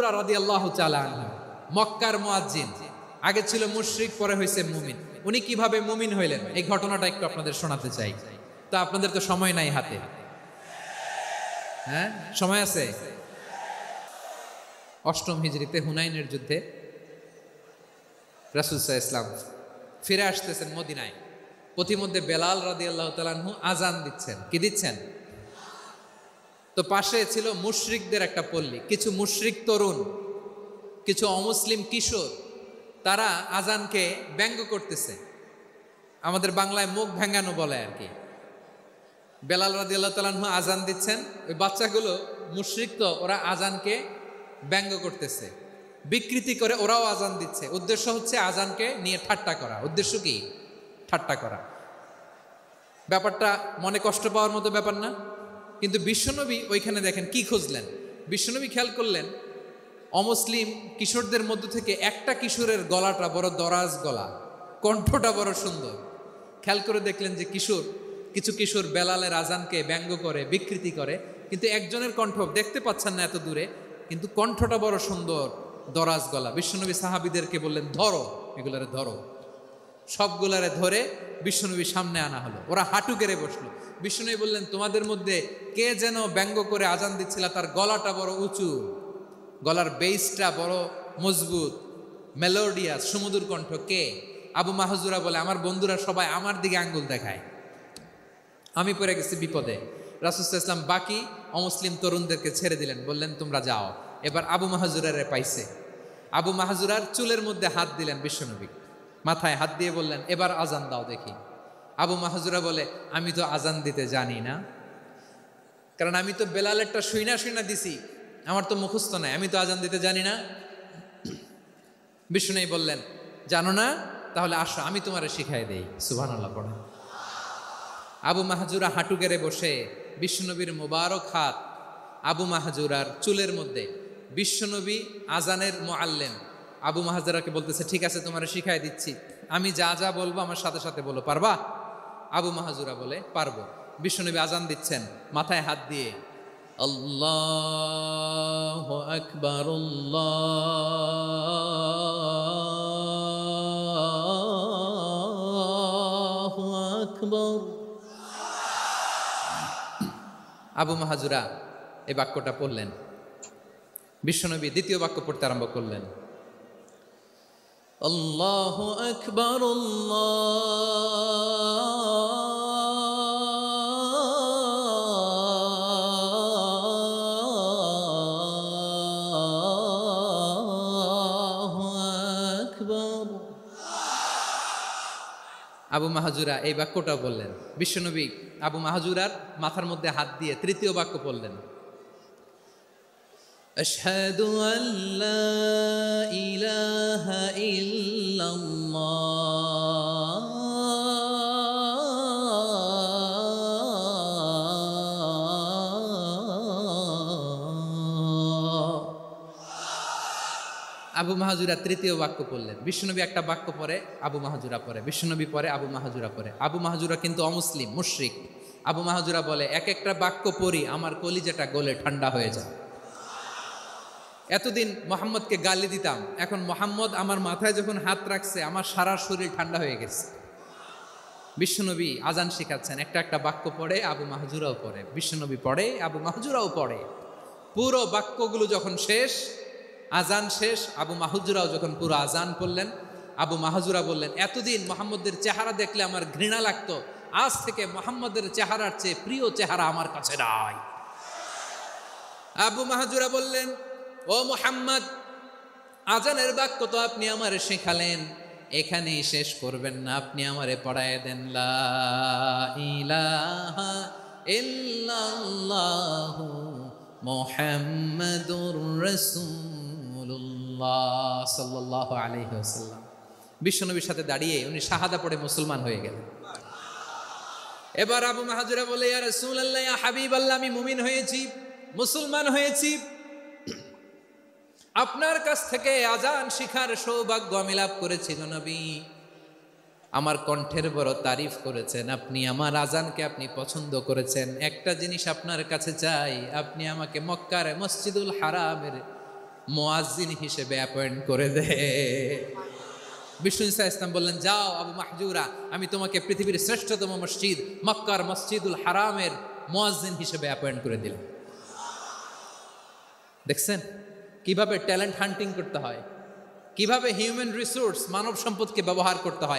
আব্দুল্লাহ রাদিয়াল্লাহু তাআলা আনহু, মক্কার মুয়াজ্জিন, আগে ছিল মুশরিক, পরে হয়েছে মুমিন। উনি কিভাবে মুমিন হইলেন এই ঘটনাটা একটু আপনাদের শোনাতে চাই। তো আপনাদের তো সময় নাই হাতে, হ্যাঁ সময় আছে? অষ্টম হিজরিতে হুনাইনের যুদ্ধে রাসূল সাল্লাল্লাহু আলাইহি ওয়াসাল্লাম ফিরে আসতেছেন মদিনায়। পথিমধ্যে বেলাল রাদিয়াল্লাহু তাআলা আনহু আজান দিচ্ছেন। কি দিচ্ছেন? তো পাশে ছিল মুশরিকদের একটা পল্লী, কিছু মুশরিক তরুণ, কিছু অমুসলিম কিশোর, তারা আজানকে ব্যঙ্গ করতেছে। আমাদের বাংলায় মুখ ভেঙ্গানো বলে আর কি। বেলাল রাদিয়াল্লাহু তাআলা আনহু আজান দিচ্ছেন, ওই বাচ্চাগুলো মুশরিক, তো ওরা আজানকে ব্যঙ্গ করতেছে, বিকৃতি করে ওরাও আজান দিচ্ছে। উদ্দেশ্য হচ্ছে আজানকে নিয়ে ঠাট্টা করা। উদ্দেশ্য কি? ঠাট্টা করা। ব্যাপারটা মনে কষ্ট পাওয়ার মতো ব্যাপার না? কিন্তু বিশ্বনবী ওইখানে দেখেন কি খুঁজলেন। বিশ্বনবী খেয়াল করলেন অমুসলিম কিশোরদের মধ্য থেকে একটা কিশোরের গলাটা বড় দরাজ গলা, কণ্ঠটা বড় সুন্দর। খেয়াল করে দেখলেন যে কিছু কিশোর বেলালের আজানকে ব্যঙ্গ করে, বিকৃতি করে, কিন্তু একজনের কণ্ঠ দেখতে পাচ্ছেন না এত দূরে, কিন্তু কণ্ঠটা বড় সুন্দর, দরাজ গলা। বিশ্বনবী সাহাবীদেরকে বললেন, ধরো এগুলারে, ধরো। সবগুলারে ধরে বিশ্বনবীর সামনে আনা হলো। ওরা হাঁটু গেড়ে বসলো। বিশ্বনবী বললেন, তোমাদের মধ্যে কে যেন ব্যঙ্গ করে আজান দিচ্ছিল, তার গলাটা বড় উঁচু, গলার বেসটা বড় মজবুত, মেলোডিয়াস, সুমধুর কণ্ঠ। কে? আবু মাহজুরা বলে, আমার বন্ধুরা সবাই আমার দিকে আঙ্গুল দেখায়, আমি পড়ে গেছি বিপদে। রাসূল সাল্লাল্লাহু আলাইহি ওয়াসাল্লাম বাকি অমুসলিম তরুণদেরকে ছেড়ে দিলেন, বললেন তোমরা যাও। এবার আবু মাহজুরারে পাইছে। আবু মাহজুরার চুলের মধ্যে হাত দিলেন বিশ্বনবী, মাথায় হাত দিয়ে বললেন, এবার আজান দাও দেখি। আবু মাহজুরা বলে, আমি তো আজান দিতে জানি না, কারণ আমি তো বেলালেরটা শুইনা দিছি, আমার তো মুখস্থ নাই, আমি তো আজান দিতে জানি না। বিশ্বনবী বললেন, জানো না? তাহলে আসো, আমি তোমারে শিখাই দেই। সুবহানাল্লাহ পড়ে। আবু মাহজুরা হাঁটু গেড়ে বসে, বিশ্বনবীর মোবারক হাত আবু মাহজুরার চুলের মধ্যে। বিশ্বনবী আজানের মুআল্লিম আবু মাহজুরাকে বলতেছে, ঠিক আছে তোমারে শিখাই দিচ্ছি, আমি যা যা বলবো আমার সাথে সাথে বলো, পারবা? আবু মাহজুরা বলে, পারবো। বিশ্বনবী আজান দিচ্ছেন, মাথায় হাত দিয়ে, আল্লাহু আকবার, আল্লাহু আকবার। আবু মাহজুরা এই বাক্যটা পড়লেন। বিশ্বনবী দ্বিতীয় বাক্য পড়তে আরম্ভ করলেন, আল্লাহু আকবার, আল্লাহু আকবার। আবু মাহজুরা এই বাক্যটা বললেন। বিশ্বনবী আবু মাহজুরার মাথার মধ্যে হাত দিয়ে তৃতীয় বাক্য বললেন, আশহাদু আল্লা ইলাহা ইল্লাল্লাহ, আবু মাহজুরা তৃতীয় বাক্য পড়লেন। বিশ্বনবী একটা বাক্য পরে আবু মাহজুরা পরে, বিশ্বনবী পরে আবু মাহজুরা পরে। আবু মাহজুরা কিন্তু অমুসলিম, মুশরিক। আবু মাহজুরা বলে, এক একটা বাক্য পড়ি আমার কলিজাটা গলে ঠান্ডা হয়ে যায়। এতদিন মোহাম্মদকে গালি দিতাম, এখন মোহাম্মদ আমার মাথায় যখন হাত রাখছে আমার সারা শরীর ঠান্ডা হয়ে গেছে। বিশ্বনবী আজান শিখাচ্ছেন, একটা একটা বাক্য পড়ে আবু মাহজুরাও পড়ে, বিশ্বনবী পড়ে, আবু মাহজুরাও পড়ে। পুরো বাক্যগুলো যখন শেষ, আজান শেষ, আবু মাহজুরাও যখন পুরো আজান পড়লেন, আবু মাহজুরা বললেন, এতদিন মোহাম্মদের চেহারা দেখলে আমার ঘৃণা লাগতো, আজ থেকে মোহাম্মদের চেহারার চেয়ে প্রিয় চেহারা আমার কাছে নাই। আবু মাহজুরা বললেন, ও মুহাম্মদ, আজানের বাক্য তো আপনি আমারে শেখালেন, এখানেই শেষ করবেন না, আপনি আমারে পড়ায় দেন, লা ইলাহা ইল্লাল্লাহু মুহাম্মাদুর রাসূলুল্লাহ সাল্লাল্লাহু আলাইহি ওয়াসাল্লাম। বিশ্বনবীর সাথে দাঁড়িয়ে উনি শাহাদা পড়ে মুসলমান হয়ে গেলেন। এবার আবু মাহজুরা বলে, ইয়া রাসূলুল্লাহ, ইয়া হাবিবাল্লাহ, আমি মুমিন হয়েছি, মুসলমান হয়েছি, আপনার কাছ থেকে আজান শিখার সৌভাগ্য আমি লাভ করেছি গো নবী। আমার কণ্ঠের বড় তারিফ করেছেন আপনি, আমার আজানকে আপনি পছন্দ করেছেন। একটা জিনিস আপনার কাছে চাই, আপনি আমাকে মক্কার মসজিদুল হারামের মুয়াজ্জিন হিসেবে অ্যাপয়েন্ট করে দে। বিষ্ণু ইসা ইসলাম বললেন, যাও আবু মাহজুরা, আমি তোমাকে পৃথিবীর শ্রেষ্ঠতম মসজিদ মক্কার মসজিদুল হারামের মুয়াজ্জিন হিসেবে অ্যাপয়েন্ট করে দিল। দেখছেন কিভাবে ট্যালেন্ট হান্টিং করতে হয়, কিভাবে হিউম্যান রিসোর্স মানব সম্পদকে ব্যবহার করতে হয়।